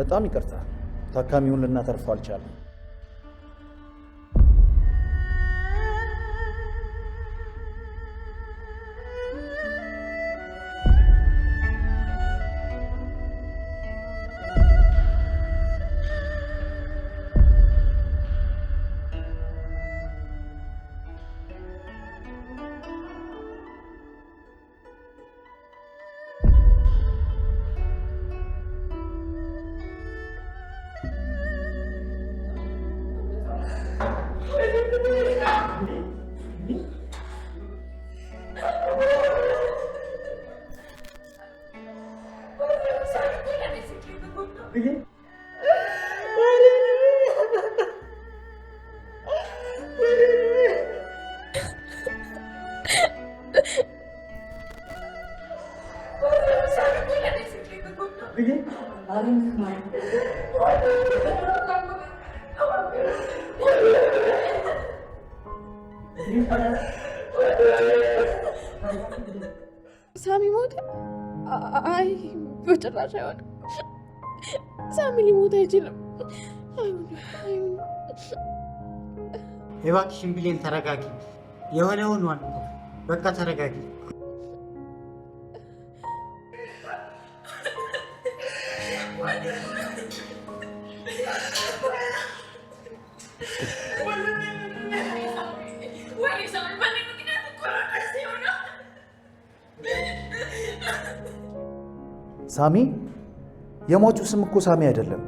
በጣም ይቅርታ ታካሚውን ልናተርፈው አልቻለም። ሳሚ ሞተ? አይ በጭራሽ አይሆንም። ሳሚ ሊሞት አይችልም። እባክሽን ብሌን ተረጋጊ። የሆነውን ሆነ፣ በቃ ተረጋጊ። ሳሚ? የሟቹ ስም እኮ ሳሚ አይደለም።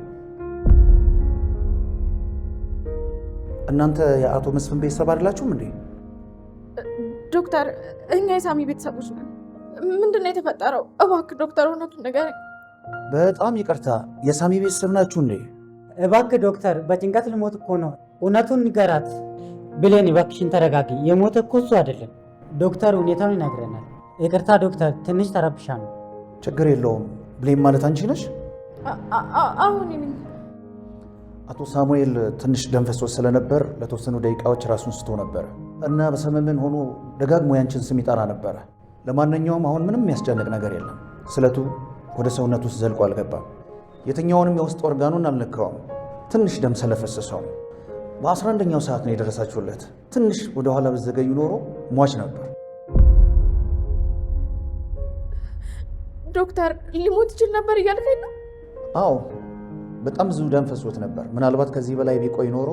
እናንተ የአቶ መስፍን ቤተሰብ አይደላችሁም እንዴ? ዶክተር፣ እኛ የሳሚ ቤተሰቦች ነን። ምንድን ነው የተፈጠረው? እባክህ ዶክተር እውነቱን ንገረኝ። በጣም ይቅርታ፣ የሳሚ ቤተሰብ ናችሁ እንዴ? እባክህ ዶክተር፣ በጭንቀት ልሞት እኮ ነው። እውነቱን ንገራት። ብሌን እባክሽን ተረጋጊ። የሞተ እኮ እሱ አይደለም። ዶክተር ሁኔታውን ይነግረናል። ይቅርታ ዶክተር፣ ትንሽ ተረብሻ ነው። ችግር የለውም። ብሌን ማለት አንቺ ነሽ? አሁን አቶ ሳሙኤል ትንሽ ደም ፈሶት ስለነበር ለተወሰኑ ደቂቃዎች ራሱን ስቶ ነበር እና በሰመመን ሆኖ ደጋግሞ ያንቺን ስም ይጠራ ነበረ። ለማንኛውም አሁን ምንም የሚያስጨንቅ ነገር የለም። ስለቱ ወደ ሰውነት ውስጥ ዘልቆ አልገባም። የትኛውንም የውስጥ ኦርጋኑን አልነካውም። ትንሽ ደም ስለፈሰሰው በ11ኛው ሰዓት ነው የደረሳችሁለት። ትንሽ ወደኋላ በዘገዩ ኖሮ ሟች ነበር። ዶክተር ሊሞት ይችል ነበር እያልከኝ ነው? አዎ፣ በጣም ብዙ ደም ፈሶት ነበር። ምናልባት ከዚህ በላይ ቢቆይ ኖሮ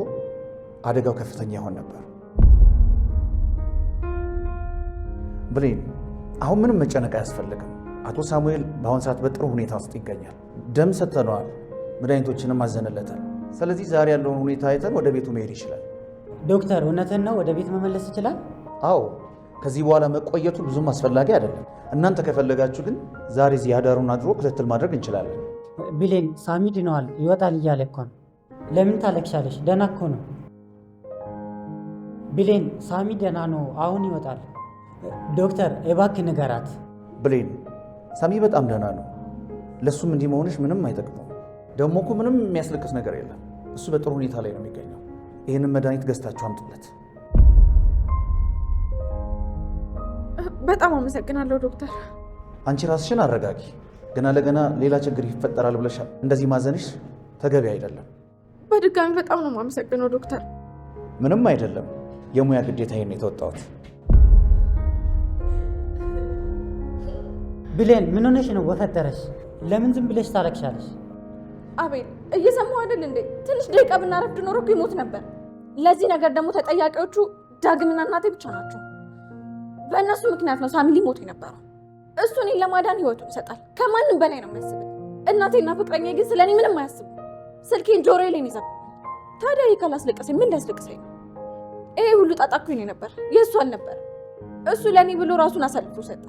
አደጋው ከፍተኛ ይሆን ነበር። ብሌን፣ አሁን ምንም መጨነቅ አያስፈልግም። አቶ ሳሙኤል በአሁን ሰዓት በጥሩ ሁኔታ ውስጥ ይገኛል። ደም ሰጥተነዋል፣ መድኃኒቶችንም አዘንለታል። ስለዚህ ዛሬ ያለውን ሁኔታ አይተን ወደ ቤቱ መሄድ ይችላል። ዶክተር እውነትን ነው? ወደ ቤት መመለስ ይችላል? አዎ፣ ከዚህ በኋላ መቆየቱ ብዙም አስፈላጊ አይደለም። እናንተ ከፈለጋችሁ ግን ዛሬ እዚህ አዳሩን አድሮ ክትትል ማድረግ እንችላለን። ብሌን፣ ሳሚ ድነዋል፣ ይወጣል እያለ እኮ ነው። ለምን ታለቅሻለሽ? ደህና እኮ ነው። ብሌን፣ ሳሚ ደህና ነው፣ አሁን ይወጣል። ዶክተር እባክህ ንገራት። ብሌን፣ ሳሚ በጣም ደህና ነው። ለእሱም እንዲህ መሆንሽ ምንም አይጠቅመው። ደግሞ እኮ ምንም የሚያስለቅስ ነገር የለም። እሱ በጥሩ ሁኔታ ላይ ነው የሚገኘው። ይህንን መድኃኒት ገዝታችሁ አምጡለት። በጣም አመሰግናለሁ ዶክተር። አንቺ ራስሽን አረጋጊ። ገና ለገና ሌላ ችግር ይፈጠራል ብለሽ እንደዚህ ማዘንሽ ተገቢ አይደለም። በድጋሚ በጣም ነው የማመሰግነው ዶክተር። ምንም አይደለም፣ የሙያ ግዴታዬን የተወጣሁት። ብሌን፣ ምን ሆነሽ ነው? በፈጠረሽ ለምን ዝም ብለሽ ታለቅሻለሽ? አቤል፣ እየሰማሁ አይደል እንዴ? ትንሽ ደቂቃ ብናረፍድ ኖሮ እኮ ይሞት ነበር። ለዚህ ነገር ደግሞ ተጠያቂዎቹ ዳግምና እናቴ ብቻ ናቸው። በእነሱ ምክንያት ነው ሳሚ ሊሞት የነበረው። እሱ እኔን ለማዳን ህይወቱን ይሰጣል። ከማንም በላይ ነው የሚያስብኝ። እናቴና ፍቅረኛ ግን ስለ እኔ ምንም አያስቡ። ስልኬን ጆሮዬ ላይ ይዘጉ። ታዲያ ይህ ካላስለቀሰኝ ምን ሊያስለቅሰኝ ነው? ይሄ ሁሉ ጣጣ እኮ የእኔ ነበር፣ የእሱ አልነበረ። እሱ ለእኔ ብሎ ራሱን አሳልፎ ሰጠ።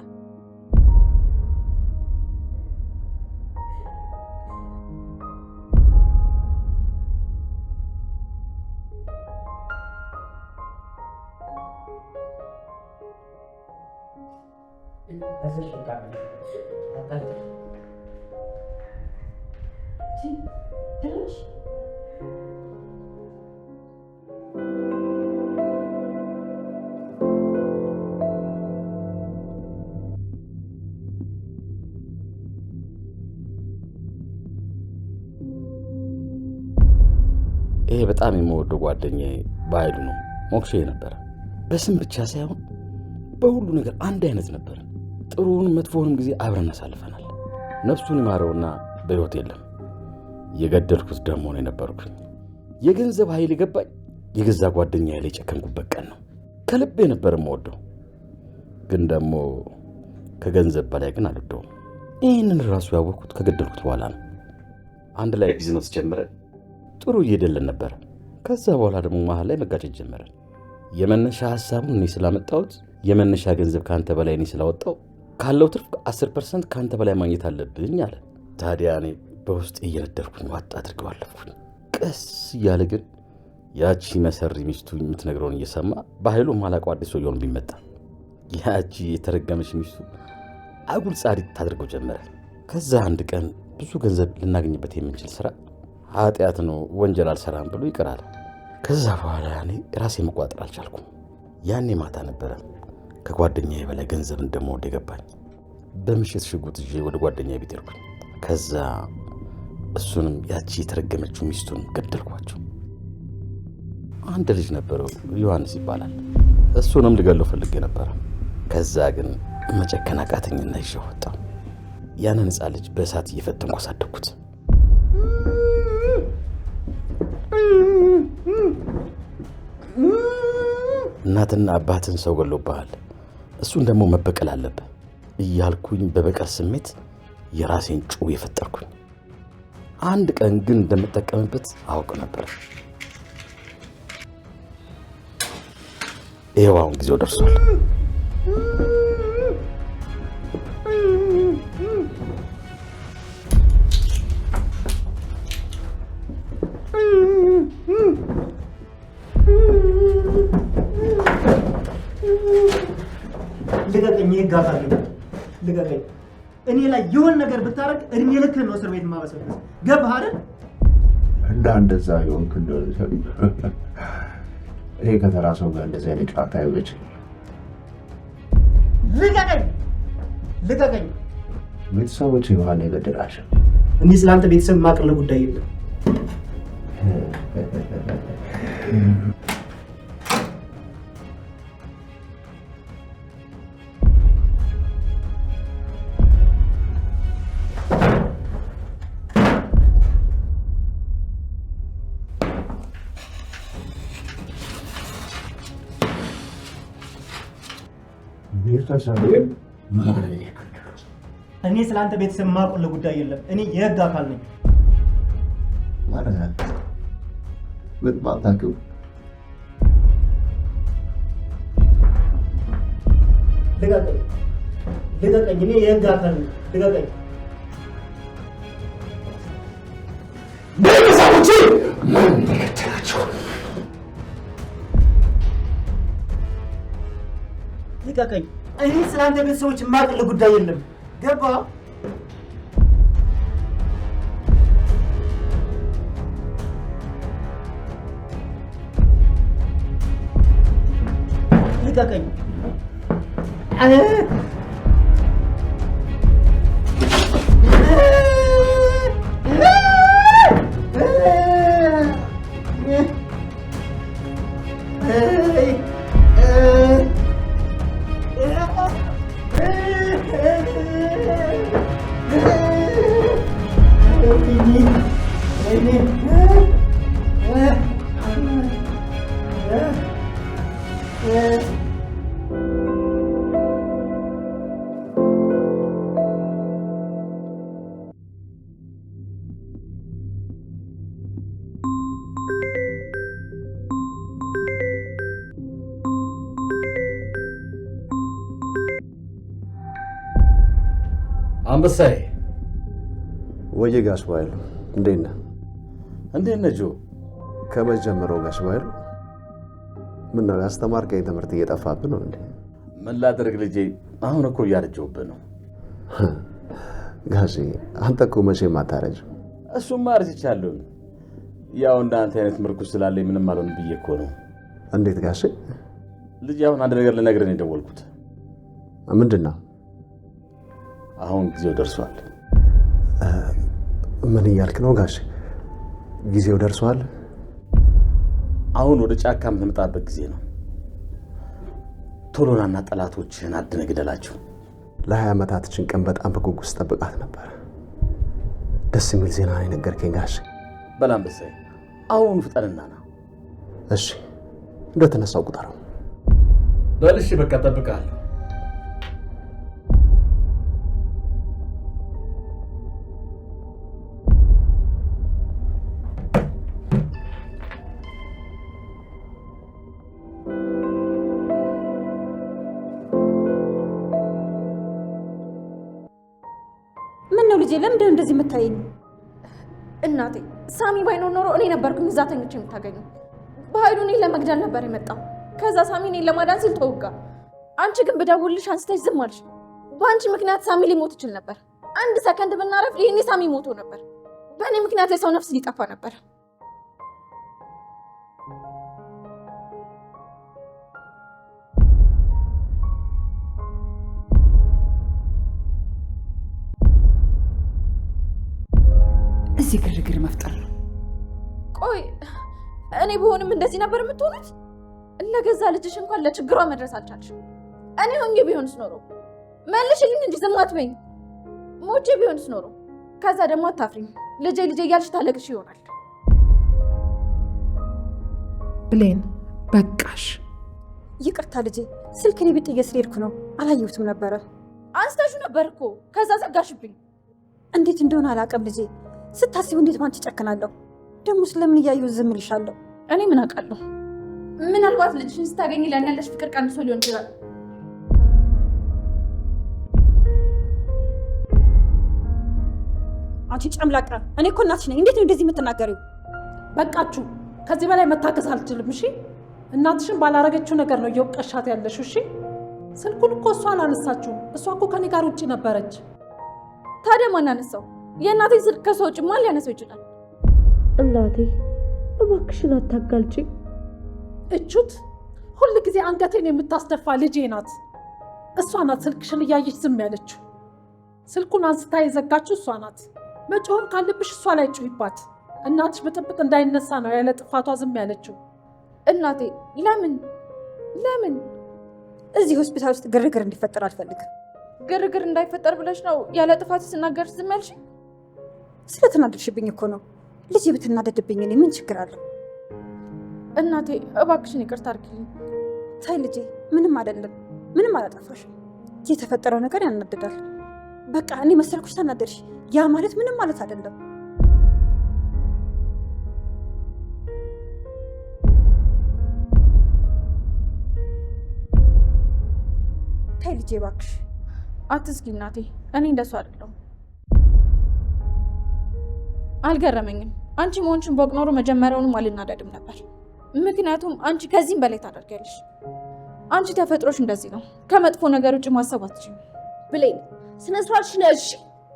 ይሄ በጣም የምወደው ጓደኛዬ በኃይሉ ነው። ሞክሼ ነበር። በስም ብቻ ሳይሆን በሁሉ ነገር አንድ አይነት ነበር። ጥሩውንም መጥፎውንም ጊዜ አብረን አሳልፈናል። ነፍሱን ይማረውና በሕይወት የለም። የገደልኩት ደግሞ ነው የነበርኩኝ። የገንዘብ ኃይል የገባኝ የገዛ ጓደኛዬ ላይ የጨከንኩበት ቀን ነው። ከልቤ ነበር የምወደው፣ ግን ደግሞ ከገንዘብ በላይ ግን አልወደውም። ይህንን ራሱ ያወቅኩት ከገደልኩት በኋላ ነው። አንድ ላይ ቢዝነስ ጀምረን ጥሩ እየሄደልን ነበር። ከዛ በኋላ ደግሞ መሀል ላይ መጋጨት ጀመረን። የመነሻ ሐሳቡን እኔ ስላመጣሁት የመነሻ ገንዘብ ከአንተ በላይ እኔ ስላወጣው ካለው ትርፍ 10% ከአንተ በላይ ማግኘት አለብኝ አለ። ታዲያ እኔ በውስጥ እየነደርኩኝ ዋጥ አድርገው አለፍኩኝ። ቀስ እያለ ግን ያቺ መሰሪ ሚስቱ የምትነግረውን እየሰማ በኃይሉ ማላውቀው አዲስ ሰው ይሆን ቢመጣ ያቺ የተረገመች ሚስቱ አጉል ጻድቅ ታደርገው ጀመረ። ከዛ አንድ ቀን ብዙ ገንዘብ ልናገኝበት የምንችል ስራ ኃጢአት ነው ወንጀል አልሰራም ብሎ ይቀራል። ከዛ በኋላ እኔ ራሴ መቋጠር አልቻልኩም። ያኔ ማታ ነበረ ከጓደኛዬ በላይ ገንዘብ እንደምወድ የገባኝ። በምሽት ሽጉጥ ይዤ ወደ ጓደኛዬ ቤት ሄድኩኝ። ከዛ እሱንም ያቺ የተረገመችው ሚስቱን ገደልኳቸው። አንድ ልጅ ነበረው ዮሐንስ ይባላል። እሱንም ልገለው ፈልጌ ነበረ። ከዛ ግን መጨከን አቃተኝና ይዤ ወጣሁ። ያንን ሕፃን ልጅ በእሳት እየፈተንኩ አሳደግኩት። እናትና አባትን ሰው ገሎብሃል፣ እሱን ደግሞ መበቀል አለብህ እያልኩኝ በበቀል ስሜት የራሴን ጩቤ የፈጠርኩኝ። አንድ ቀን ግን እንደምጠቀምበት አውቅ ነበር። ይኸው አሁን ጊዜው ደርሷል። ልቀቀኝ፣ ይጋፋል። ልቀቀኝ። እኔ ላይ የሆነ ነገር ብታረግ እድሜ ልክ ነው እስር ቤት ማበሰብስ። ገባህ አይደል? እና እንደዛ ይሆንክ እንደሆነ እኔ ከተራ ሰው ጋር እንደዚህ አይነት ጨዋታ አይበጭ። ልቀቀኝ፣ ልቀቀኝ። ቤተሰቦች የዋለ የገደላቸው እኔ ስለአንተ ቤተሰብ ማቅረብ ጉዳይ የለም። እኔ ስለአንተ ቤተሰብ ማቆለ ጉዳይ የለም። እኔ የህግ አካል ነኝ። ማለት ምን ባታውቂው ልቀቀኝ፣ ልቀቀኝ። እኔ የህግ አካል ነኝ። ልቀቀኝ። ቤተሰቦቼ ማን እንደገደላቸው ልቀቀኝ። እኔ ስለአንተ ቤተሰቦች ማቆለ ጉዳይ የለም። ገባ? ልቀቀኝ። አንበሳዬ ወየ ጋሽ ባይሉ እንዴት ነህ? እንዴት ነህ ጆ? ከመጀመሪያው ጋሽ ባይሉ ምን ነው ያስተማርከኝ ትምህርት እየጠፋብህ ነው እንዴ? ምን ላድርግ ልጄ፣ አሁን እኮ እያረጀሁብህ ነው። ጋሼ አንተ እኮ መቼም አታረጅም። እሱማ አርጅቻለሁ። ያው እንዳንተ አይነት ምርኩስ ስላለኝ ምንም አልሆንም ብዬ እኮ ነው። እንዴት ጋሼ? ልጄ አሁን አንድ ነገር ልነግርህ ነው የደወልኩት። ምንድን ነው? አሁን ጊዜው ደርሷል። ምን እያልክ ነው ጋሼ? ጊዜው ደርሷል? አሁን ወደ ጫካ የምንመጣበት ጊዜ ነው። ቶሎናና ጠላቶችን አድነ ግደላቸው። ለ20 ዓመታት ጭንቀን በጣም በጉጉት ጠብቃት ነበር። ደስ የሚል ዜና ነው የነገርከኝ ጋሽ። በላምበሳይ አሁን ፍጠንና ና። እሺ እንደተነሳው ቁጠረው። በልሽ በቃ ጠብቃለሁ። ምን ነው ልጄ፣ ለምንድን ነው እንደዚህ የምታየኝ? እናቴ ሳሚ ባይኖር ኖሮ እኔ ነበርኩኝ እዛ ተኝቼ የምታገኘው። በኃይሉ እኔን ለመግደል ነበር የመጣው። ከዛ ሳሚ እኔን ለማዳን ሲል ተወጋ። አንቺ ግን ብደውልሽ አንስተሽ ዝም አልሽ። በአንቺ ምክንያት ሳሚ ሊሞት ይችል ነበር። አንድ ሰከንድ ብናረፍ ይሄኔ ሳሚ ሞቶ ነበር። በእኔ ምክንያት የሰው ነፍስ ሊጠፋ ነበር። እዚህ ግርግር መፍጠር ነው። ቆይ እኔ ብሆንም እንደዚህ ነበር የምትሆኑት? ለገዛ ልጅሽ እንኳን ለችግሯ መድረስ አልቻልሽም። እኔ ሆኜ ቢሆንስ ኖሮ መልሽልኝ እንጂ ዝም አትበይኝ። ሞቼ ቢሆንስ ኖሮ ከዛ ደግሞ አታፍሪኝ። ልጄ ልጄ እያልሽ ታለቅሽ ይሆናል። ብሌን በቃሽ። ይቅርታ ልጄ፣ ስልክ እኔ ቤት ጥዬ ስለሄድኩ ነው፣ አላየሁትም ነበረ። አንስተሹ ነበር እኮ ከዛ ዘጋሽብኝ። እንዴት እንደሆነ አላውቅም ልጄ። ስታስቡ እንዴት ባንቺ ጨክናለሁ? ደግሞ ስለምን እያየሁ ዝም እልሻለሁ? እኔ ምን አውቃለሁ? ምናልባት ልጅሽን ስታገኝ ለእኔ ያለሽ ፍቅር ቀንሶ ሊሆን ይችላል። አንቺ ጨምላቃ፣ እኔ እኮ እናትሽ ነኝ። እንዴት ነው እንደዚህ የምትናገሪው? በቃችሁ። ከዚህ በላይ መታገስ አልችልም። እሺ እናትሽን ባላረገችው ነገር ነው እየወቀሻት ያለሽው። እሺ ስልኩን እኮ እሷ አላነሳችውም። እሷ እኮ ከኔ ጋር ውጭ ነበረች። ታዲያ ማን አነሳው? የእናቴ ስልክ ከሰው ውጭ ማን ሊያነሳው ይችላል? እናቴ እባክሽን አታጋልጪ። እቹት ሁል ጊዜ አንገቴን የምታስደፋ ልጄ ናት። እሷ ናት ስልክሽን እያየች ዝም ያለችው። ስልኩን አንስታ የዘጋችው እሷ ናት። መጮህም ካለብሽ እሷ ላይ ጩሂባት። እናትሽ ብጥብጥ እንዳይነሳ ነው ያለ ጥፋቷ ዝም ያለችው። እናቴ ለምን እዚህ ሆስፒታል ውስጥ ግርግር እንዲፈጠር አልፈልግም። ግርግር እንዳይፈጠር ብለሽ ነው ያለ ጥፋት ስናገርሽ ዝም ያልሽ? ስለተናደድሽብኝ እኮ ነው። ልጄ ብትናደድብኝ እኔ ምን ችግር አለው? እናቴ እባክሽን ይቅርታ አድርጊልኝ። ታይ ልጄ፣ ምንም አይደለም፣ ምንም አላጠፋሽም። የተፈጠረው ነገር ያናድዳል። በቃ እኔ መሰልኩሽ ተናደድሽ። ያ ማለት ምንም ማለት አይደለም። ታይ ልጄ እባክሽ አትስጊ እናቴ። እኔ እንደሱ አይደለሁም። አልገረመኝም። አንቺ መሆንሽን ባውቅ ኖሮ መጀመሪያውንም አልናደድም ነበር። ምክንያቱም አንቺ ከዚህም በላይ ታደርጊያለሽ። አንቺ ተፈጥሮሽ እንደዚህ ነው። ከመጥፎ ነገር ውጭ ማሰብ አትችይም። ብሌን ስነ ስርዓትሽን ያዥ።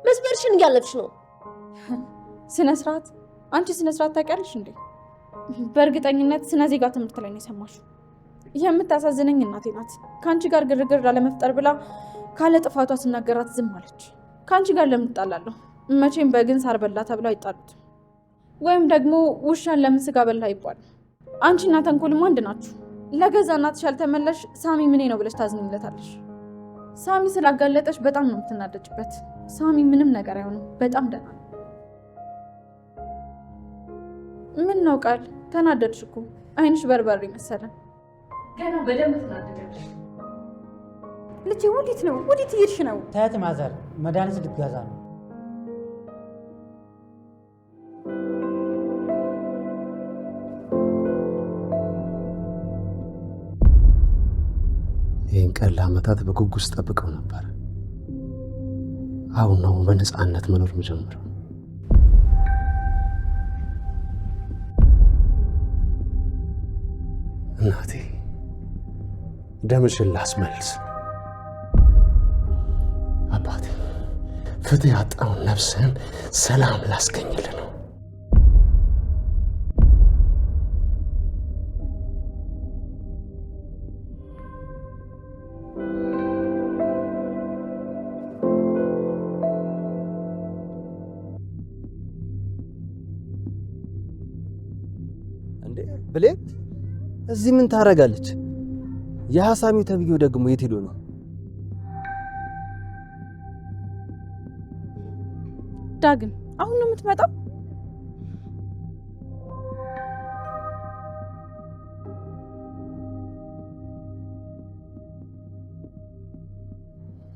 መስመርሽን እያለፍሽ ነው። ስነ ስርዓት? አንቺ ስነ ስርዓት ታውቂያለሽ እንዴ? በእርግጠኝነት ስነ ዜጋ ትምህርት ላይ ነው የሰማሽው። የምታሳዝነኝ እናቴ ናት። ከአንቺ ጋር ግርግር ላለመፍጠር ብላ ካለ ጥፋቷ ስናገራት ዝም አለች። ከአንቺ ጋር ለምን እጣላለሁ? መቼም በግን ሳር በላ ተብለው አይጣሉትም። ወይም ደግሞ ውሻን ለምን ስጋ በላ ይባል። አንቺና ተንኮልም አንድ ናችሁ። ለገዛ እናትሽ ያልተመለሽ ሳሚ ምኔ ነው ብለሽ ታዝኝለታለሽ። ሳሚ ስላጋለጠሽ በጣም ነው የምትናደጅበት። ሳሚ ምንም ነገር አይሆንም፣ በጣም ደህና ነው። ምን ነው ቃል ተናደድሽ እኮ አይንሽ በርበሬ መሰለ። ገና በደንብ ትናደጃለሽ። ልጄ ወዴት ነው? ወዴት እየሄድሽ ነው? ታያት ማዘር መድኃኒት ልትገዛ ነው። ይህን ቀን ለዓመታት በጉጉት ጠብቀው ነበር። አሁን ነው በነፃነት መኖር የምጀምረው። እናቴ ደምሽን ላስመልስ። አባቴ ፍትህ ያጣውን ነፍስህን ሰላም ላስገኝልህ ነው። ብሌን እዚህ ምን ታረጋለች? የሐሳሚው ተብዬው ደግሞ የት ሄዶ ነው? ዳግም አሁን ነው የምትመጣው?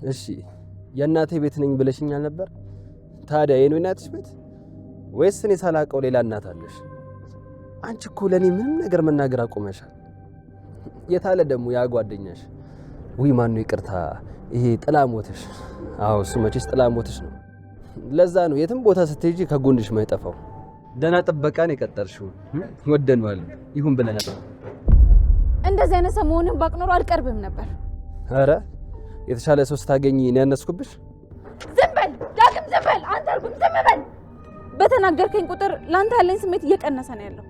እሺ የእናቴ ቤት ነኝ ብለሽኛል ነበር። ታዲያ የኔ እናትሽ ቤት ወይስ እኔ ሳላውቀው ሌላ እናት አለሽ? አንቺ እኮ ለኔ ምንም ነገር መናገር አቆመሻል። የታለ ደግሞ ያ ጓደኛሽ? ውይ ማን ነው? ይቅርታ ይሄ ጥላሞትሽ። አዎ እሱ መቼስ ጥላሞትሽ ነው። ለዛ ነው የትም ቦታ ስትሄጂ ከጎንሽ ማይጠፋው። ደህና ጥበቃን የቀጠርሽው ወደንዋል ይሁን ብለናል። እንደዚህ አይነት ሰሞኑን ባቅኖሩ አልቀርብም ነበር። አረ የተሻለ ሰው ስታገኝ እኔ ያነስኩብሽ። ዝም በል ዳግም፣ ዝም በል አንተ አልኩኝ፣ ዝም በል። በተናገርከኝ ቁጥር ላንተ ያለኝ ስሜት እየቀነሰ ነው ያለው።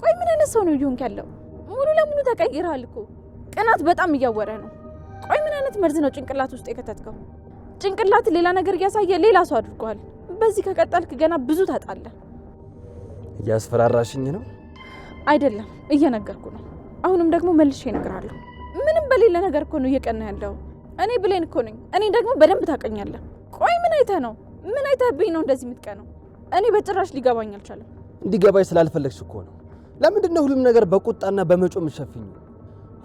ቆይ ምን አይነት ሰው ነው እየሆንክ ያለው? ሙሉ ለሙሉ ተቀይረሃል እኮ። ቅናት በጣም እያወረ ነው። ቆይ ምን አይነት መርዝ ነው ጭንቅላት ውስጥ የከተትከው? ጭንቅላት ሌላ ነገር እያሳየ ሌላ ሰው አድርጓል። በዚህ ከቀጠልክ ገና ብዙ ታጣለህ። እያስፈራራሽኝ ነው? አይደለም እየነገርኩ ነው። አሁንም ደግሞ መልሼ እነግርሃለሁ። ምንም በሌለ ነገር እኮ ነው እየቀና ያለው። እኔ ብሌን እኮ ነኝ። እኔ ደግሞ በደንብ ታውቀኛለህ። ቆይ ምን አይተህ ነው? ምን አይተህብኝ ነው እንደዚህ የምትቀነው? እኔ በጭራሽ ሊገባኝ አልቻለም። እንዲገባኝ ስላልፈለግሽ እኮ ነው። ለምንድን ነው ሁሉም ነገር በቁጣና በመጮ የምትሸፍኝ?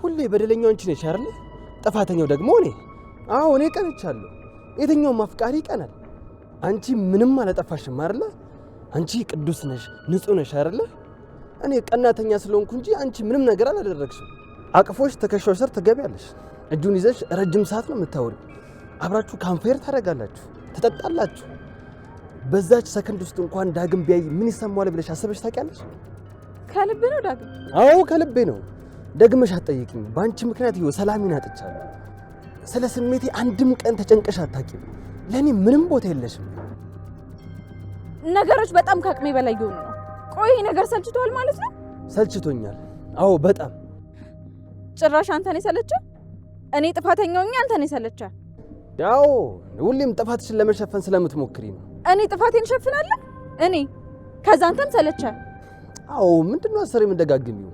ሁሌ በደለኛው አንቺ ነሽ አይደል? ጥፋተኛው ደግሞ እኔ። አዎ እኔ ቀንቻለሁ። የትኛውም አፍቃሪ ይቀናል። አንቺ ምንም አላጠፋሽም አይደል? አንቺ ቅዱስ ነሽ፣ ንጹህ ነሽ አይደል? እኔ ቀናተኛ ስለሆንኩ እንጂ አንቺ ምንም ነገር አላደረግሽም። አቅፎሽ ትከሻው ስር ትገቢያለሽ። እጁን ይዘሽ ረጅም ሰዓት ነው የምታወሪው። አብራችሁ ካምፌር ታደርጋላችሁ፣ ትጠጣላችሁ። በዛች ሰከንድ ውስጥ እንኳን ዳግም ቢያይ ምን ይሰማዋል ብለሽ አሰበሽ ታውቂያለሽ? ከልብ ነው ዳግም? አዎ ከልቤ ነው። ደግመሽ አትጠይቂኝ። በአንቺ ምክንያት ይኸው ሰላሜን አጥቻለሁ። ስለ ስሜቴ አንድም ቀን ተጨንቀሽ አታውቂም። ለእኔ ምንም ቦታ የለሽም። ነገሮች በጣም ከአቅሜ በላይ እየሆኑ ነው። ቆይ ይሄ ነገር ሰልችቷል ማለት ነው? ሰልችቶኛል። አዎ በጣም። ጭራሽ አንተን የሰለቸ? እኔ ጥፋተኛው አንተን የሰለቸ? ያው ሁሌም ጥፋትሽን ለመሸፈን ስለምትሞክሪ ነው። እኔ ጥፋቴን እሸፍናለሁ? እኔ ከዛ አንተም ሰለቸ? አዎ ምንድነው አሰሪ የምንደጋግሚው?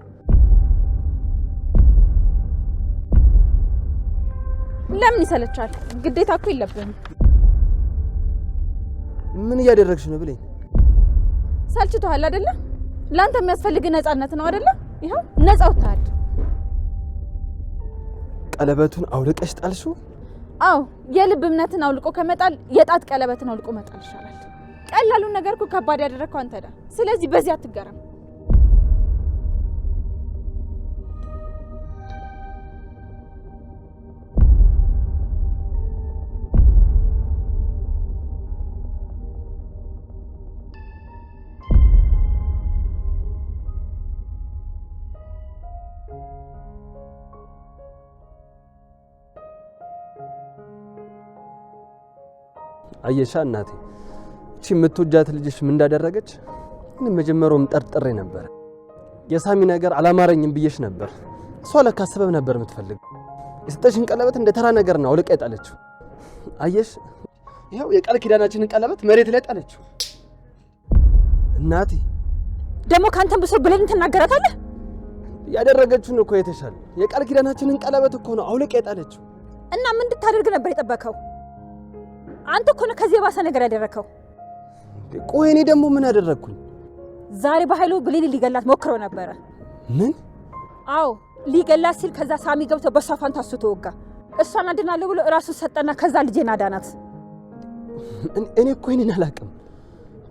ለምን ይሰለቻል? ግዴታ እኮ የለብህም። ምን እያደረግሽ ነው ብሌን? ሰልችቶሃል አይደለ? ለአንተ የሚያስፈልግ ነፃነት ነው አይደለ? ይኸው ነፃ ወጥተሃል። ቀለበቱን አውልቀሽ ጣልሽው? አዎ የልብ እምነትን አውልቆ ከመጣል የጣት ቀለበትን አውልቆ መጣል ይሻላል። ቀላሉን ነገር እኮ ከባድ ያደረግከው አንተ ነህ። ስለዚህ በዚህ አትገረም። አየሻ እናቴ፣ እቺ የምትወጃት ልጅሽ ምን እንዳደረገች እኔ መጀመሪያውም ጠርጥሬ ነበር። የሳሚ ነገር አላማረኝም ብዬሽ ነበር። እሷ ለካ ሰበብ ነበር የምትፈልግ። የሰጠሽን ቀለበት እንደ ተራ ነገር ነው አውልቃ የጣለችው። አየሽ፣ ይኸው የቃል ኪዳናችንን ቀለበት መሬት ላይ ጣለችው። እናቴ ደግሞ ካንተም ብሶ ብለን ትናገራታለህ? ያደረገችውን እኮ የተሻለ የቃል ኪዳናችንን ቀለበት እኮ ነው አውልቃ የጣለችው። እና ምን እንድታደርግ ነበር የጠበቀው? አንተ እኮ ነው ከዚህ የባሰ ነገር ያደረከው። ቆይ እኔ ደግሞ ምን አደረግኩኝ? ዛሬ በኃይሉ ብሌን ሊገላት ሞክሮ ነበረ። ምን? አዎ ሊገላት ሲል ከዛ ሳሚ ገብቶ በሷ ፋንታ እሱ ተወጋ። እሷን አድናለሁ ብሎ እራሱ ሰጠና ከዛ ልጄን አዳናት። እኔ እኮ ይሄንን አላውቅም።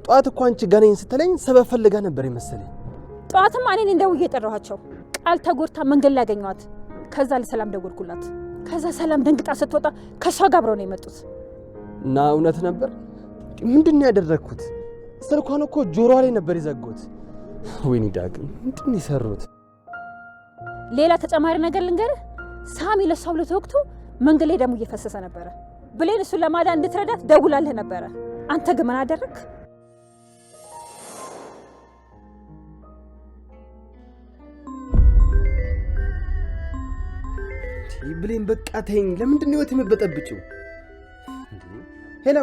ጠዋት እኮ አንቺ ጋር ነኝ ስትለኝ ሰበብ ፈልጋ ነበር የመሰለኝ። ጠዋትም እኔን እንደውዬ የጠራኋቸው ቃል ተጎድታ መንገድ ላይ ያገኘኋት። ከዛ ለሰላም ደወልኩላት። ከዛ ሰላም ደንግጣ ስትወጣ ከሷ ጋር አብረው ነው የመጡት። እና እውነት ነበር? ምንድነው ያደረኩት? ስልኳን እኮ ጆሮዋ ላይ ነበር የዘጉት። ወይኔ ዳግም ምንድነው የሰሩት? ሌላ ተጨማሪ ነገር ልንገርህ። ሳሚ ለሷ ብሎ ተወቅቶ መንገድ ላይ ደሙ እየፈሰሰ ነበረ። ብሌን እሱን ለማዳን እንድትረዳት ደውላልህ ነበረ። አንተ ግን ምን አደረክ? ብሌን በቃ ተይኝ። ለምንድን ነው ህይወት የምትበጠብጪው? ሄሎ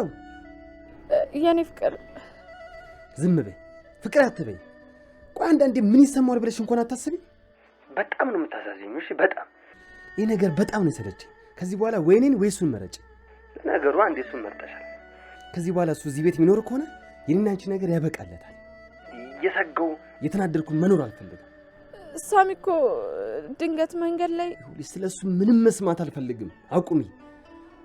የኔ ፍቅር። ዝም በይ ፍቅር አትበይ። ቆይ አንዳንዴ ምን ይሰማዋል ብለሽ እንኳን አታስቢ። በጣም ነው የምታሳዝኙ። እሺ በጣም ይህ ነገር በጣም ነው የሰለቸኝ። ከዚህ በኋላ ወይኔን ወይ እሱን መረጭ። ለነገሩ አንዴ እሱን መርጠሻል። ከዚህ በኋላ እሱ እዚህ ቤት የሚኖር ከሆነ የኔና አንቺ ነገር ያበቃለታል። እየሰጋው እየተናደድኩ መኖር አልፈልግም። ሳሚ እኮ ድንገት መንገድ ላይ ስለሱ ምንም መስማት አልፈልግም። አቁሚ።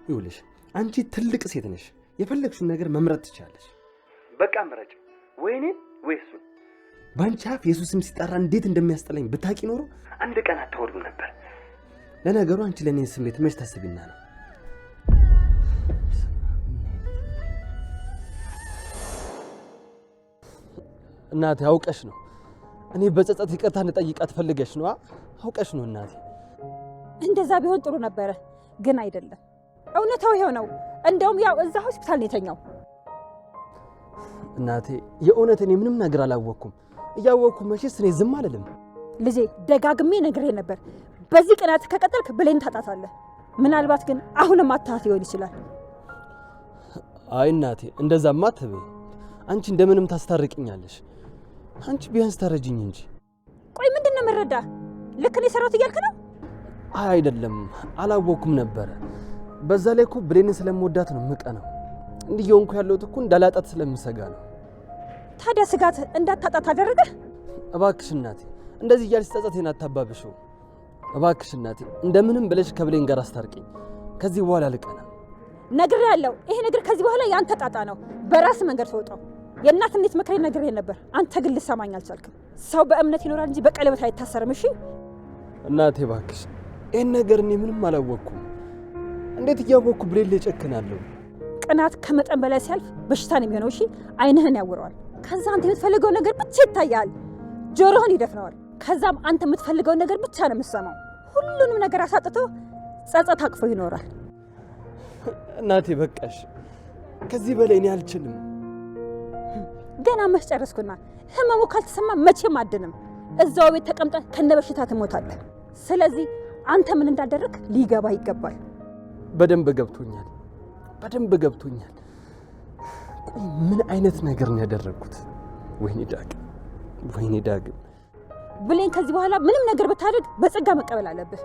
ይኸውልሽ አንቺ ትልቅ ሴት ነሽ። የፈለግሽውን ነገር መምረጥ ትችላለሽ። በቃ ምረጭ፣ ወይ እኔን ወይ እሱን። በአንቺ አፍ የሱስ ስም ሲጠራ እንዴት እንደሚያስጠላኝ ብታቂ ኖሮ አንድ ቀን አታወድም ነበር። ለነገሩ አንቺ ለእኔ ስሜት መች ታስቢና ነው? እናቴ አውቀሽ ነው። እኔ በጸጸት ይቅርታ እንጠይቃት ፈልገሽ ነው? አውቀሽ ነው እናቴ። እንደዛ ቢሆን ጥሩ ነበረ፣ ግን አይደለም። እውነታው ይሄው ነው። እንደውም ያው እዛ ሆስፒታል ነው የተኛው። እናቴ የእውነት እኔ ምንም ነገር አላወቅኩም። እያወቅኩ መቼስ እኔ ዝም አልልም። ልጄ ደጋግሜ ነግሬ ነበር። በዚህ ቅናት ከቀጠልክ ብሌን ታጣታለህ። ምናልባት ግን አሁንም አታት ሊሆን ይችላል። አይ እናቴ እንደዛማ አትበይ። አንቺ እንደምንም ታስታርቅኛለሽ። አንቺ ቢያንስ ታረጅኝ እንጂ። ቆይ ምንድን ነው የምረዳ? ልክ ነው የሰራሁት እያልክ ነው? አይ አይደለም፣ አላወቅኩም ነበረ። በዛ ላይ እኮ ብሌንን ስለምወዳት ነው የምቀናው። እንዲህ የሆንኩ ያለሁት እኮ እንዳላጣት ስለምሰጋ ነው። ታዲያ ስጋት እንዳታጣት አደረገ? እባክሽ እናቴ እንደዚህ እያልሽ ጸጸቴን አታባብሽው። እባክሽ እናቴ እንደምንም ብለሽ ከብሌን ጋር አስታርቂኝ። ከዚህ በኋላ አልቀናም። ነግሬያለሁ። ይሄ ነገር ከዚህ በኋላ ያንተ ጣጣ ነው። በራስ መንገድ ተወጣው። የእናትነት ምክሬ ነግሬ ነበር። አንተ ግን ልሰማኝ አልቻልክም። ሰው በእምነት ይኖራል እንጂ በቀለበት አይታሰርም። እሺ እናቴ እባክሽ፣ ይህን ነገር እኔ ምንም አላወቅኩም። እንዴት እያወቅኩ ብሌን ላይ ጨክናለሁ? ቅናት ከመጠን በላይ ሲያልፍ በሽታ ነው የሚሆነው። እሺ አይንህን ያውረዋል። ከዛ አንተ የምትፈልገው ነገር ብቻ ይታያል። ጆሮህን ይደፍነዋል። ከዛም አንተ የምትፈልገው ነገር ብቻ ነው የምትሰማው። ሁሉንም ነገር አሳጥቶ ጸጸት አቅፎ ይኖራል። እናቴ በቃሽ፣ ከዚህ በላይ እኔ አልችልም። ገና መች ጨረስኩና ህመሙ ካልተሰማ መቼም አድንም። እዛው ቤት ተቀምጠ ከነበሽታ ትሞታለህ። ስለዚህ አንተ ምን እንዳደረክ ሊገባ ይገባል። በደንብ ገብቶኛል፣ በደንብ ገብቶኛል። ቆይ ምን አይነት ነገር ነው ያደረኩት? ወይኔ ዳግም፣ ወይኔ ዳግም። ብሌን ከዚህ በኋላ ምንም ነገር ብታደርግ በጸጋ መቀበል አለብህ።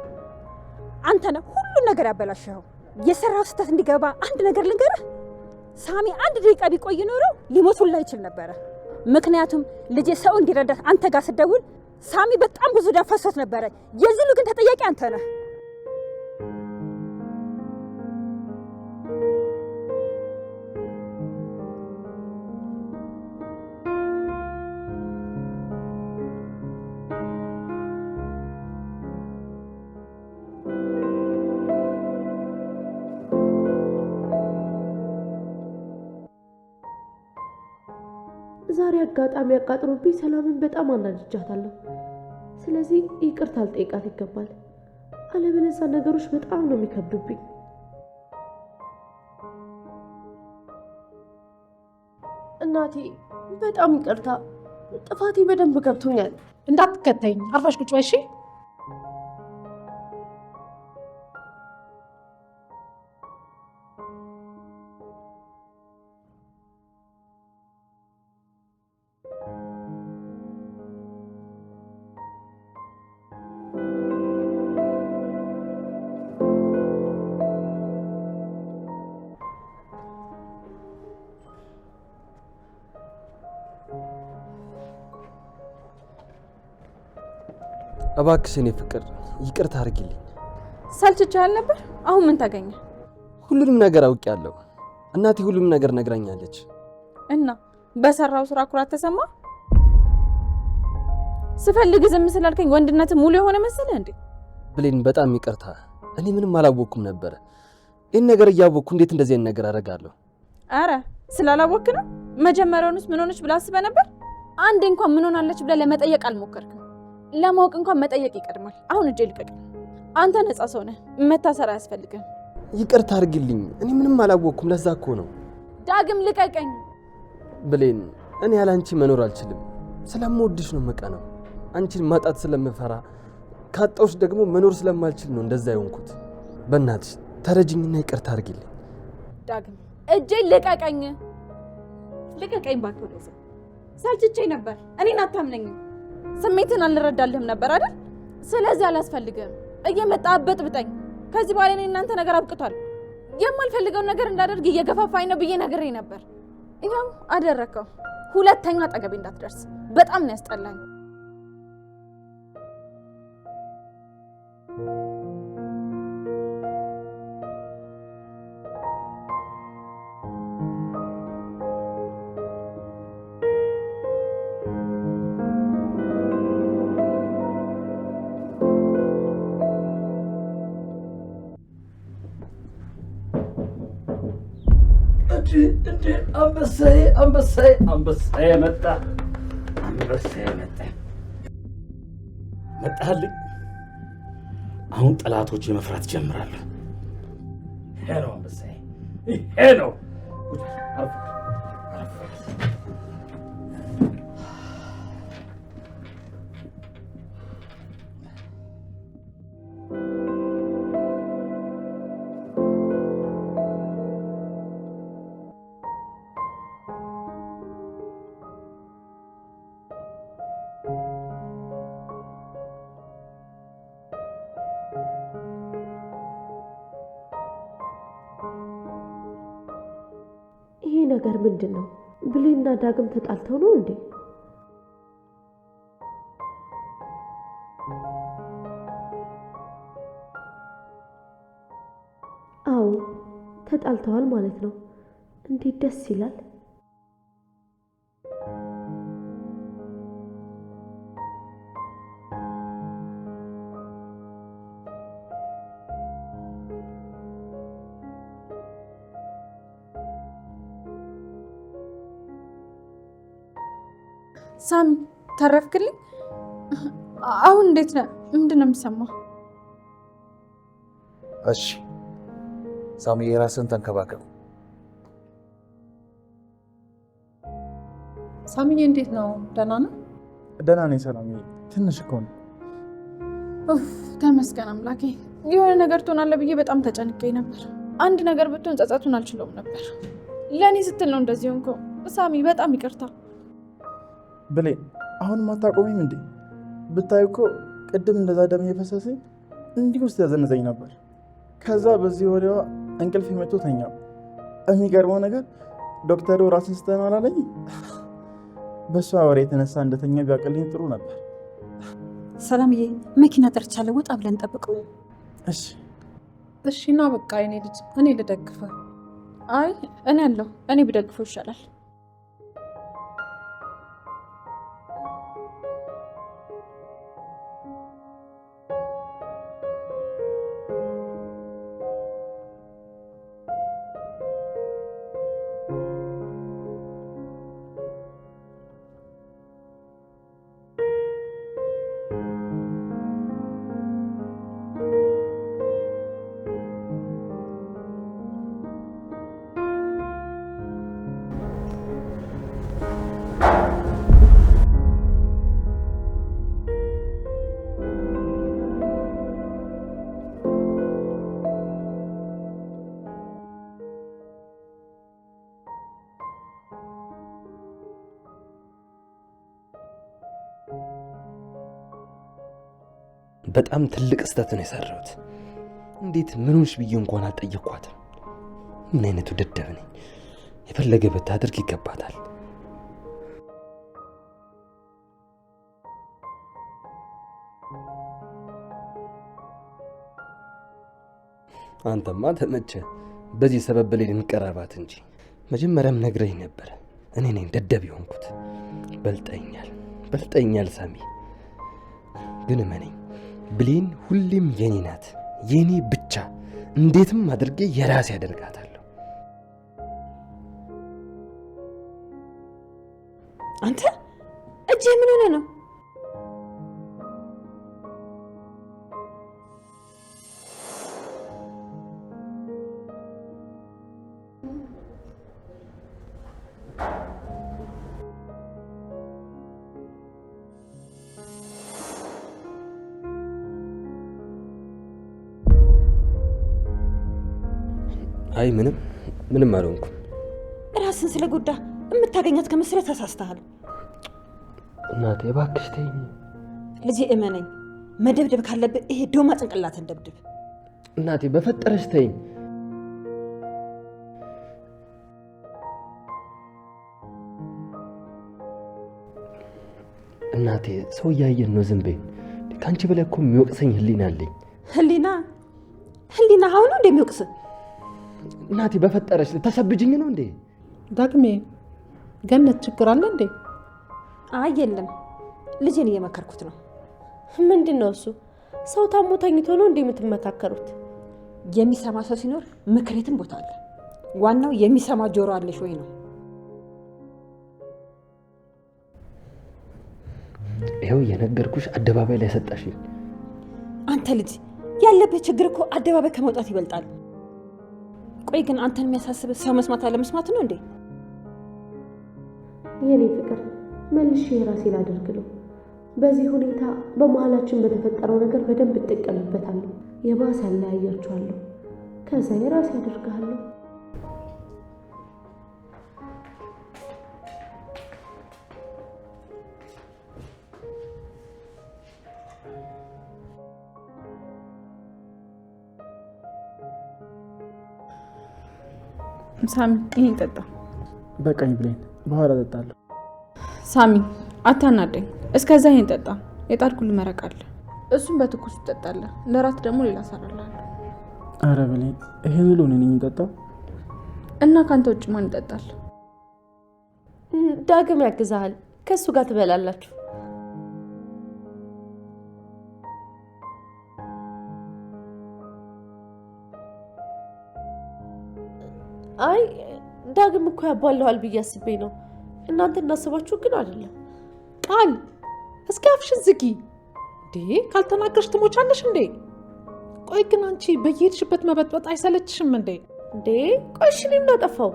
አንተ ነህ ሁሉ ነገር ያበላሽኸው። የሰራው ስህተት እንዲገባ አንድ ነገር ልንገርህ። ሳሚ አንድ ደቂቃ ቢቆይ ኖሮ ሊሞቱላ ይችል ነበረ። ምክንያቱም ልጄ ሰው እንዲረዳት አንተ ጋር ስደውል ሳሚ በጣም ብዙ ደም ፈሶት ነበረ። የዚህሉ ግን ተጠያቂ አንተ ነህ። ዛሬ አጋጣሚ አቃጥሮብኝ ሰላምን በጣም አናድጃታለሁ። ስለዚህ ይቅርታ ልጠይቃት ይገባል። አለበለዚያ ነገሮች በጣም ነው የሚከብዱብኝ። እናቴ በጣም ይቅርታ፣ ጥፋቴ በደንብ ገብቶኛል። እንዳትከተኝ፣ አርፋሽ ቁጭ በይ እሺ። እባክሽ የኔ ፍቅር ይቅርታ አድርጊልኝ። ሰልችቻል ነበር። አሁን ምን ታገኘ? ሁሉንም ነገር አውቄያለሁ። እናቴ ሁሉንም ነገር ነግራኛለች። እና በሰራው ስራ ኩራት ተሰማ? ስፈልግ ዝም ስላልከኝ ወንድነት ሙሉ የሆነ መሰለ እንዴ? ብሌን በጣም ይቅርታ። እኔ ምንም አላወቅኩም ነበር። ይህን ነገር እያወቅኩ እንዴት እንደዚህ ነገር አደርጋለሁ? አረ ስላላወቅክ ነው። መጀመሪያውንስ ምን ሆነች ብለህ አስበህ ነበር? አንዴ እንኳን ምን ሆናለች ብለህ ለመጠየቅ አልሞከርክም። ለማወቅ እንኳን መጠየቅ ይቀድማል። አሁን እጄ ልቀቅ። አንተ ነፃ ሰው ነህ። መታሰር አያስፈልግም። ይቅርታ አድርጊልኝ። እኔ ምንም አላወቅኩም። ለዛ እኮ ነው። ዳግም ልቀቀኝ። ብሌን እኔ ያለ አንቺ መኖር አልችልም። ስለምወድሽ ነው የምቀናው። አንቺን ማጣት ስለምፈራ፣ ካጣሁሽ ደግሞ መኖር ስለማልችል ነው እንደዛ የሆንኩት። በእናትሽ ተረጅኝና ይቅርታ አድርጊልኝ። ዳግም እጄ ልቀቀኝ። ልቀቀኝ እባክህ። ወደዛ ሰልችቼ ነበር። እኔን አታምነኝም። ስሜትን አልረዳልህም ነበር አይደል? ስለዚህ አላስፈልግም። እየመጣበት ብጠኝ። ከዚህ በኋላ እኔ እናንተ ነገር አብቅቷል። የማልፈልገውን ነገር እንዳደርግ እየገፋፋኝ ነው ብዬ ነግሬ ነበር። ይኸው አደረከው። ሁለተኛ አጠገቤ እንዳትደርስ። በጣም ነው ያስጠላኝ። አንበሳዬ መጣ። መጣልኝ። አሁን ጠላቶች መፍራት ጀምራለሁ። ይሄ ነው አንበሳዬ፣ ይሄ ነው። ይሄ ነገር ምንድን ነው? ብሌንና ዳግም ተጣልተው ነው እንዴ? አዎ ተጣልተዋል ማለት ነው። እንዴት ደስ ይላል። ሳሚ ተረፍክልኝ? አሁን እንዴት ነህ? ምንድን ነው የሚሰማው? እሺ ሳሚ የራስን ተንከባከብ። ሳሚዬ እንዴት ነው? ደህና ነው? ደህና ነኝ ሰላምዬ። ትንሽ እኮ ነው። ተመስገን አምላኬ። የሆነ ነገር ትሆናለህ ብዬ በጣም ተጨንቄ ነበር። አንድ ነገር ብትሆን ጸጸቱን አልችለውም ነበር። ለእኔ ስትል ነው እንደዚህ ሆንከው። ሳሚ በጣም ይቅርታ። ብሌን አሁንም አታቆሚም እንዴ? ብታይ እኮ ቅድም እንደዛ ደም እየፈሰሰኝ እንዲህ ውስጥ ያዘነዘኝ ነበር። ከዛ በዚህ ወዲያዋ እንቅልፍ መጥቶ ተኛው። የሚገርመው ነገር ዶክተሩ ራስን ስተን አላለኝ። በሷ ወሬ የተነሳ እንደተኛ ቢያቅልኝ ጥሩ ነበር። ሰላምዬ መኪና ጠርቻለሁ፣ ወጣ ብለን ጠብቀው። እሺ እሺ። እና በቃ የኔ ልጅ እኔ ልደግፈ። አይ እኔ አለሁ። እኔ ብደግፈው ይሻላል። በጣም ትልቅ ስህተት ነው የሰራሁት። እንዴት ምንሽ ብዬ እንኳን አልጠየኳትም። ምን አይነቱ ደደብ ነኝ። የፈለገ ብታደርግ ይገባታል። አንተማ ተመቸ። በዚህ ሰበብ ላይ እንቀራባት እንጂ መጀመሪያም ነግረኝ ነበር። እኔ ነኝ ደደብ የሆንኩት። በልጠኛል ሳሚ። ግን እመነኝ ብሌን ሁሌም የኔ ናት፣ የኔ ብቻ። እንዴትም አድርጌ የራሴ ያደርጋታለሁ። አንተ እጄ ምን ሆነ ነው? አይ ምንም አልሆንኩም። ራስን ስለጎዳ የምታገኛት ከመሰለ ተሳስተሃል። እናቴ እባክሽ ተይኝ። ልጄ እመነኝ፣ መደብደብ ካለብህ ይሄ ዶማ ጭንቅላትን ደብድብ። እናቴ በፈጠረሽ ተይኝ። እናቴ ሰው እያየን ነው፣ ዝም በይ። ከአንቺ በላይ እኮ የሚወቅሰኝ ህሊና አለኝ። ህሊና አሁን ነው እንደሚወቅስ? እናቴ በፈጠረሽ ልታሳብጅኝ ነው እንዴ? ዳግሜ ገነት ችግር አለ እንዴ? አይ የለም፣ ልጄን እየመከርኩት ነው። ምንድን ነው እሱ? ሰው ታሞ ተኝቶ ነው እንዴ የምትመካከሩት? የሚሰማ ሰው ሲኖር ምክር የትም ቦታ አለ። ዋናው የሚሰማ ጆሮ አለሽ ወይ ነው። ይኸው የነገርኩሽ አደባባይ ላይ ሰጣሽኝ። አንተ ልጅ ያለበት ችግር እኮ አደባባይ ከመውጣት ይበልጣል። ቆይ ግን አንተን የሚያሳስብህ ሰው መስማት አለመስማት ነው እንዴ? የኔ ፍቅር መልሼ የራሴ ላደርግ ነው። በዚህ ሁኔታ በመሀላችን በተፈጠረው ነገር በደንብ እጠቀምበታለሁ። የባሰ አለያያችኋለሁ። ከዛ የራሴ አደርጋለሁ። ሳሚ ይሄን ጠጣ። በቃኝ ብሌን፣ በኋላ እጠጣለሁ። ሳሚ አታናደኝ። እስከዛ ይሄን ጠጣ። የጣድኩል መረቃለ እሱም በትኩስ ትጠጣለህ። ለራት ደግሞ ሌላ ሰራላለሁ። አረ ብሌን፣ ይሄን ሁሉ እኔ ነኝ የምጠጣው? እና ካንተ ውጭ ማን ይጠጣል? ዳግም ያግዛሃል። ከሱ ጋር ትበላላችሁ። አይ ዳግም እኮ ያባለዋል ብዬ አስቤ ነው። እናንተ እናስባችሁ ግን አይደለም። ቃል እስኪ አፍሽን ዝጊ እንዴ! ካልተናገርሽ ትሞቻለሽ እንዴ? ቆይ ግን አንቺ በየሄድሽበት መበጥበጥ አይሰለችሽም እንዴ? እንዴ ቆይ እሺ፣ እኔ ምን አጠፋው?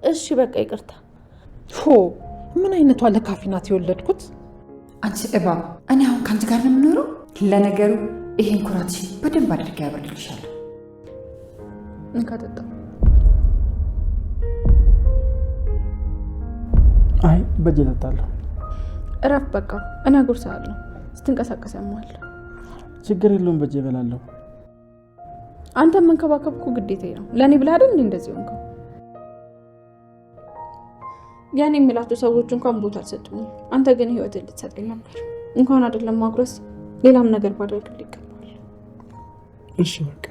እሺ በቃ ይቅርታ። ምን አይነቷ ለካፊ ናት የወለድኩት? አንቺ እባብ፣ እኔ አሁን ከአንቺ ጋር ነው የምኖረው። ለነገሩ ይሄን ኩራትሽን በደንብ አድርጌ ያበርድልሻለሁ። እንካጠጣ። አይ በእጄ እጠጣለሁ። እረፍ በቃ። እኔ አጎርሳለሁ። ስትንቀሳቀስ ያማል። ችግር የለውም፣ በእጄ እበላለሁ። አንተ መንከባከብኩ ግዴታዬ ነው። ለእኔ ብለህ አይደል እንደዚህ ሆንከው? ያኔ የሚላቸው ሰዎች እንኳን ቦታ አልሰጡኝም። አንተ ግን ህይወትን ልትሰጠኝ ነበር። እንኳን አይደለም ማጉረስ፣ ሌላም ነገር ባደርግልህ ይገባል። እሺ በቃ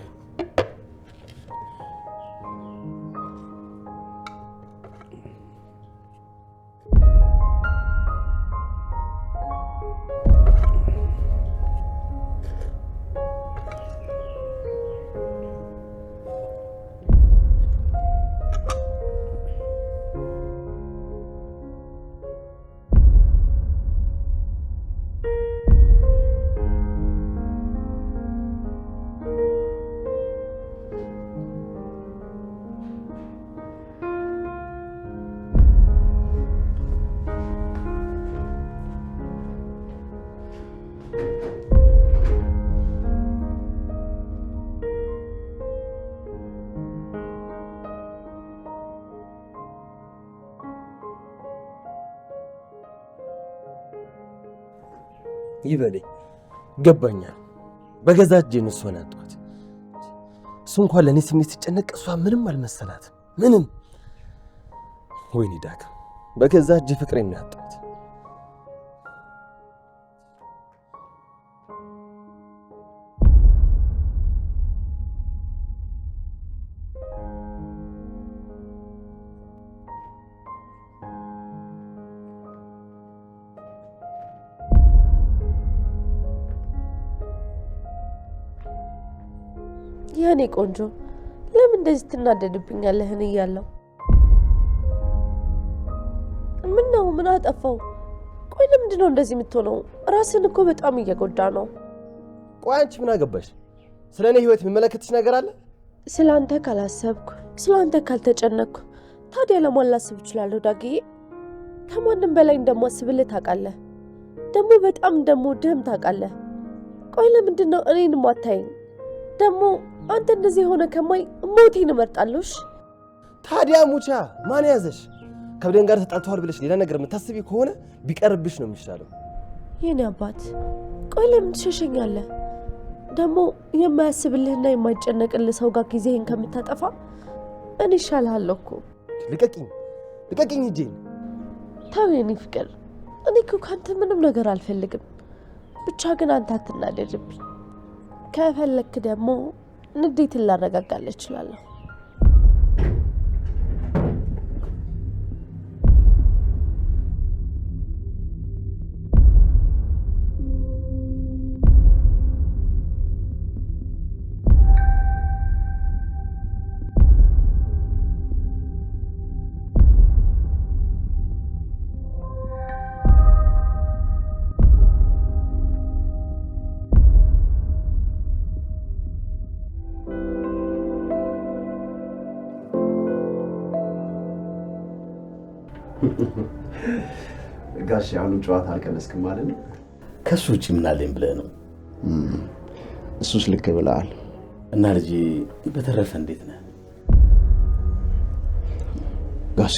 ይበለኝ ገባኛል። በገዛ እጄ ነው እሷን ያጣኋት። እሱ እንኳን ለእኔ ስሜት ሲጨነቅ እሷ ምንም አልመሰላትም። ምንም። ወይኔ ዳግም፣ በገዛ እጄ ፍቅሬን ነው ያጣሁት። የኔ ቆንጆ ለምን እንደዚህ ትናደድብኛለህ? እኔ እያለሁ ምን ነው? ምን አጠፋው? ቆይ ለምንድን ነው እንደዚህ የምትሆነው? ራስን እኮ በጣም እየጎዳ ነው። ቆይ አንቺ ምን አገባሽ? ስለ እኔ ህይወት የሚመለከትሽ ነገር አለ? ስለ አንተ ካላሰብኩ፣ ስለ አንተ ካልተጨነቅኩ ታዲያ ለማን ላስብ እችላለሁ? ዳግዬ፣ ከማንም በላይ እንደማስብልህ ታውቃለህ። ደግሞ በጣም እንደምወድህም ታውቃለህ። ቆይ ለምንድን ነው እኔን ማታየኝ? ደግሞ አንተ እንደዚህ የሆነ ከማይ ሞቴን እመርጣለሁ። ታዲያ ሙቻ ማን ያዘሽ? ከብደን ጋር ተጣልተዋል ብለሽ ሌላ ነገር የምታስቢ ከሆነ ቢቀርብሽ ነው የሚሻለው። የኔ አባት ቆይ ለምን ትሸሸኛለህ? ደግሞ የማያስብልህና የማይጨነቅልህ ሰው ጋር ጊዜህን ከምታጠፋ እኔ እሻልሃለሁ እኮ። ልቀቂኝ እጄን። ተው የኔ ፍቅር፣ እኔ እኮ ካንተ ምንም ነገር አልፈልግም። ብቻ ግን አንተ አትናደድብኝ። ከፈለክ ደግሞ ንዴትን ላረጋጋልህ እችላለሁ። ጋሽ አሁንም ጨዋታ አልቀነስክም ማለት ነው? ከሱ ውጭ ምን አለኝ ብለህ ነው? እሱስ ልክ ብለሃል። እና ልጅ በተረፈ እንዴት ነህ? ጋሽ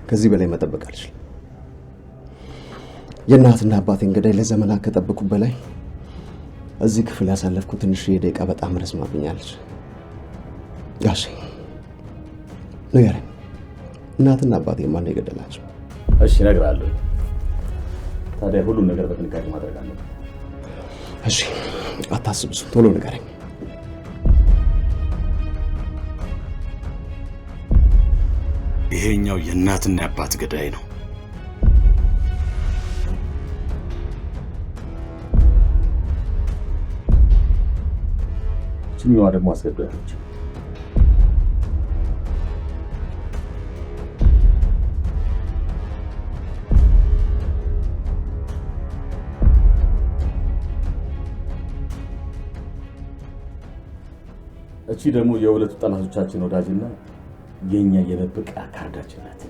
ከዚህ በላይ መጠበቅ አልችልም። የእናትና አባቴን ገዳይ ለዘመናት ከጠበቁ በላይ እዚህ ክፍል ያሳለፍኩት ትንሽ ደቂቃ በጣም ረዝማብኛለች። ጋሽ ንገረኝ፣ እናትና አባቴ ማን የገደላቸው? እሺ እነግርሃለሁ። ታዲያ ሁሉም ነገር በጥንቃቄ ማድረግ አለብን። እሺ አታስብ፣ እሱን ቶሎ ንገረኝ። ይሄኛው የእናትና የአባት ገዳይ ነው። ችኛዋ ደግሞ አስገዳዮች። እቺ ደግሞ የሁለቱ ጠላቶቻችን ወዳጅና የኛ የመበቃ ካርዳችን ናት።